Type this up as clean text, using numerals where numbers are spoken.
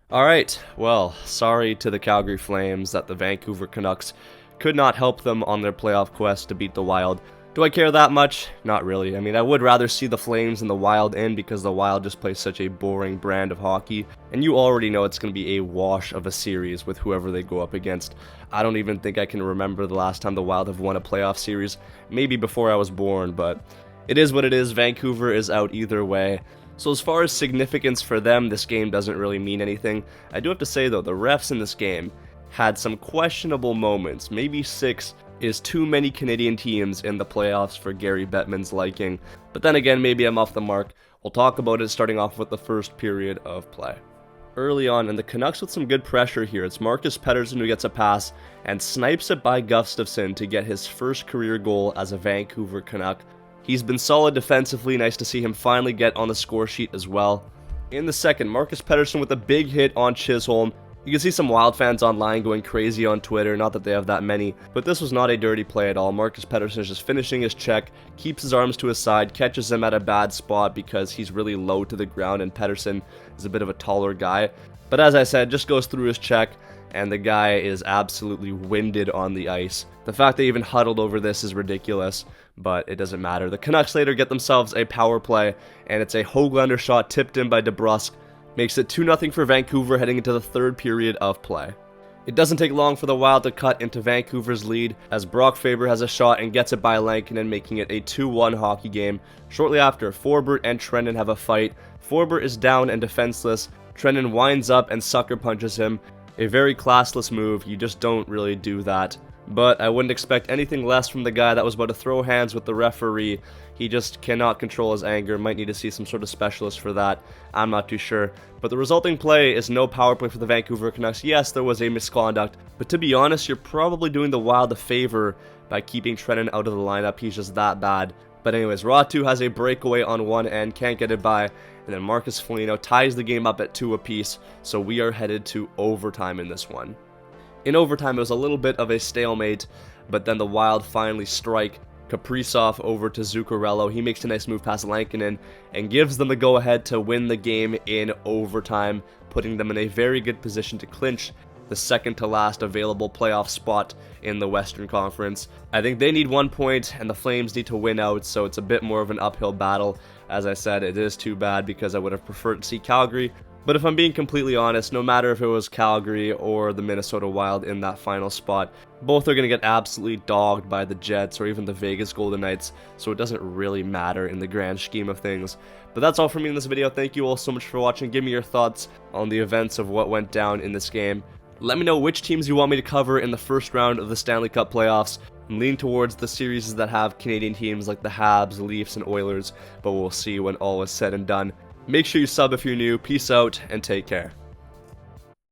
Alright, well, sorry to the Calgary Flames that the Vancouver Canucks could not help them on their playoff quest to beat the Wild. Do I care that much? Not really. I mean, I would rather see the Flames and the Wild in because the Wild just plays such a boring brand of hockey, and you already know it's going to be a wash of a series with whoever they go up against. I don't even think I can remember the last time the Wild have won a playoff series, maybe before I was born, but it is what it is. Vancouver is out either way. So as far as significance for them, this game doesn't really mean anything. I do have to say though, the refs in this game had some questionable moments. Maybe 6 is too many Canadian teams in the playoffs for Gary Bettman's liking. But then again, maybe I'm off the mark. We'll talk about it starting off with the first period of play. Early on, and the Canucks with some good pressure here. It's Marcus Pettersson who gets a pass and snipes it by Gustafsson to get his first career goal as a Vancouver Canuck. He's been solid defensively, nice to see him finally get on the score sheet as well. In the second, Marcus Pettersson with a big hit on Chisholm. You can see some Wild fans online going crazy on Twitter, not that they have that many, but this was not a dirty play at all. Marcus Pettersson is just finishing his check, keeps his arms to his side, catches him at a bad spot because he's really low to the ground and Pettersson is a bit of a taller guy. But as I said, just goes through his check, and the guy is absolutely winded on the ice. The fact they even huddled over this is ridiculous, but it doesn't matter. The Canucks later get themselves a power play, and it's a Höglander shot tipped in by DeBrusk. Makes it 2-0 for Vancouver heading into the third period of play. It doesn't take long for the Wild to cut into Vancouver's lead as Brock Faber has a shot and gets it by Lankinen, making it a 2-1 hockey game. Shortly after, Forbort and Trenin have a fight. Forbort is down and defenseless. Trenin winds up and sucker punches him. A very classless move, you just don't really do that. But I wouldn't expect anything less from the guy that was about to throw hands with the referee. He just cannot control his anger, might need to see some sort of specialist for that. I'm not too sure. But the resulting play is no power play for the Vancouver Canucks. Yes, there was a misconduct, but to be honest, you're probably doing the Wild a favor by keeping Trenin out of the lineup. He's just that bad. But anyways, Ratu has a breakaway on one end, can't get it by, and then Marcus Foligno ties the game up at 2 apiece, so we are headed to overtime in this one. In overtime, it was a little bit of a stalemate, but then the Wild finally strike. Kaprizov over to Zuccarello. He makes a nice move past Lankinen and gives them the go-ahead to win the game in overtime, putting them in a very good position to clinch the second to last available playoff spot in the Western Conference. I think they need 1 point and the Flames need to win out, so it's a bit more of an uphill battle. As I said, it is too bad because I would have preferred to see Calgary. But if I'm being completely honest, no matter if it was Calgary or the Minnesota Wild in that final spot, both are going to get absolutely dogged by the Jets or even the Vegas Golden Knights, so it doesn't really matter in the grand scheme of things. But that's all for me in this video. Thank you all so much for watching. Give me your thoughts on the events of what went down in this game. Let me know which teams you want me to cover in the first round of the Stanley Cup playoffs. I'm leaning towards the series that have Canadian teams like the Habs, Leafs, and Oilers, but we'll see when all is said and done. Make sure you sub if you're new. Peace out and take care.